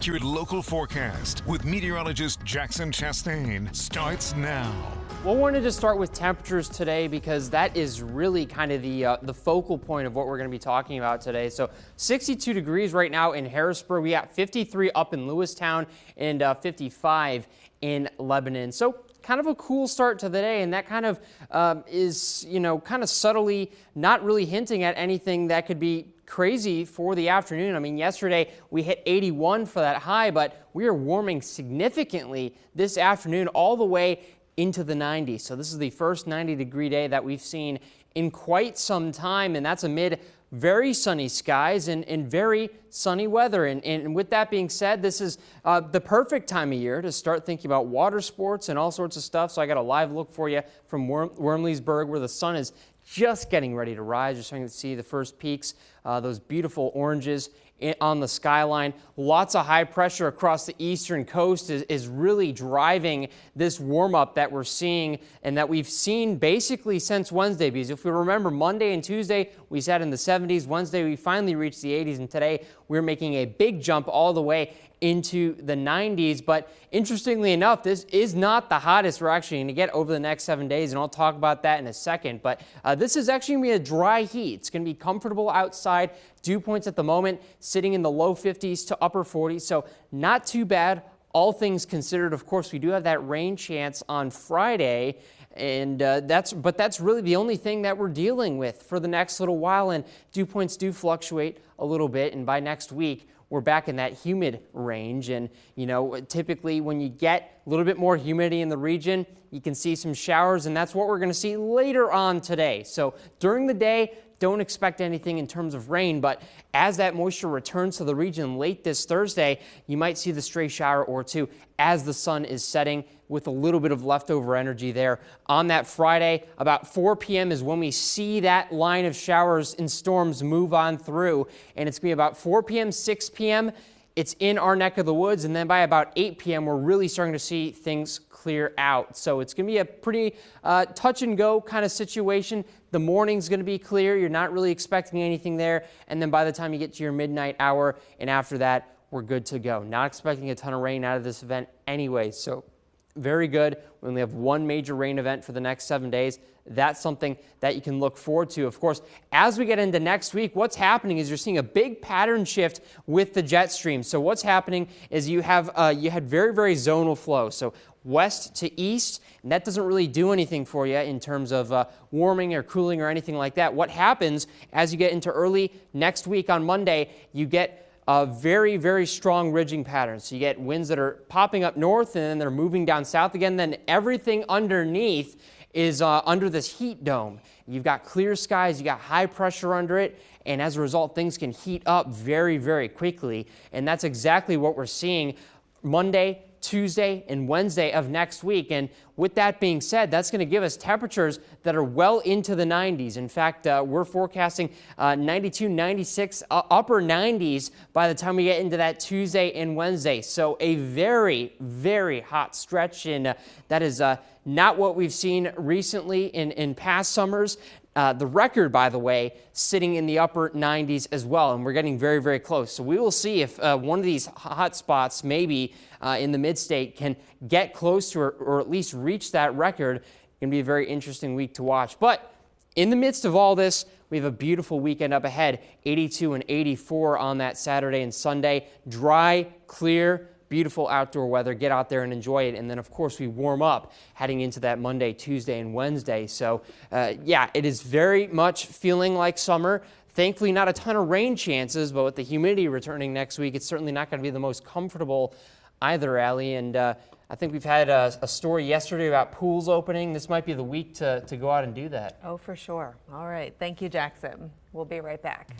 accurate local forecast with meteorologist Jackson Chastain starts now. Well, we wanted to start with temperatures today because that is really kind of the focal point of what we're going to be talking about today. So 62 degrees right now in Harrisburg. We got 53 up in Lewistown and 55 in Lebanon. So kind of a cool start to the day, and that kind of is, kind of subtly not really hinting at anything that could be crazy for the afternoon. I mean, yesterday we hit 81 for that high, but we are warming significantly this afternoon all the way into the 90s. So this is the first 90-degree day that we've seen in quite some time, and that's amid very sunny skies and very sunny weather. And with that being said, this is the perfect time of year to start thinking about water sports and all sorts of stuff. So I got a live look for you from Wormleysburg, where the sun is just getting ready to rise. You're starting to see the first peaks, those beautiful oranges on the skyline. Lots of high pressure across the eastern coast is really driving this warm up that we're seeing and that we've seen basically since Wednesday. Because if we remember, Monday and Tuesday we sat in the 70s. Wednesday we finally reached the 80s, and today we're making a big jump all the way into the 90s. But interestingly enough, this is not the hottest we're actually going to get over the next 7 days, and I'll talk about that in a second. But this is actually going to be a dry heat. It's going to be comfortable outside. Dew points at the moment sitting in the low 50s to upper 40s, so not too bad, all things considered. Of course, we do have that rain chance on Friday, and that's really the only thing that we're dealing with for the next little while, and dew points do fluctuate a little bit, and by next week we're back in that humid range. And typically when you get a little bit more humidity in the region, you can see some showers, and that's what we're going to see later on today. So during the day, don't expect anything in terms of rain, but as that moisture returns to the region late this Thursday, you might see the stray shower or two as the sun is setting, with a little bit of leftover energy there. On that Friday, about 4 p.m. is when we see that line of showers and storms move on through, and it's going to be about 4 p.m., 6 p.m. It's in our neck of the woods, and then by about 8 p.m. we're really starting to see things clear out. So it's going to be a pretty touch and go kind of situation. The morning's going to be clear. You're not really expecting anything there. And then by the time you get to your midnight hour and after that, we're good to go. Not expecting a ton of rain out of this event anyway. So very good. We only have one major rain event for the next 7 days. That's something that you can look forward to. Of course, as we get into next week, what's happening is you're seeing a big pattern shift with the jet stream. So what's happening is you had very, very zonal flow. So west to east, and that doesn't really do anything for you in terms of warming or cooling or anything like that. What happens as you get into early next week on Monday, you get a very, very strong ridging pattern. So you get winds that are popping up north and then they're moving down south again. Then everything underneath is under this heat dome. You've got clear skies, you got high pressure under it, and as a result, things can heat up very, very quickly. And that's exactly what we're seeing Monday, Tuesday, and Wednesday of next week. And with that being said, that's going to give us temperatures that are well into the 90s. In fact, we're forecasting 92, 96, upper 90s by the time we get into that Tuesday and Wednesday. So a very, very hot stretch, and that is not what we've seen recently in past summers. The record, by the way, sitting in the upper 90s as well, and we're getting very, very close. So we will see if one of these hot spots, maybe in the mid-state, can get close to or at least reach that record. It's going to be a very interesting week to watch. But in the midst of all this, we have a beautiful weekend up ahead, 82 and 84 on that Saturday and Sunday. Dry, clear, beautiful outdoor weather. Get out there and enjoy it. And then, of course, we warm up heading into that Monday, Tuesday, and Wednesday. So, yeah, it is very much feeling like summer. Thankfully, not a ton of rain chances, but with the humidity returning next week, it's certainly not going to be the most comfortable either, Allie. And I think we've had a story yesterday about pools opening. This might be the week to go out and do that. Oh, for sure. All right. Thank you, Jackson. We'll be right back.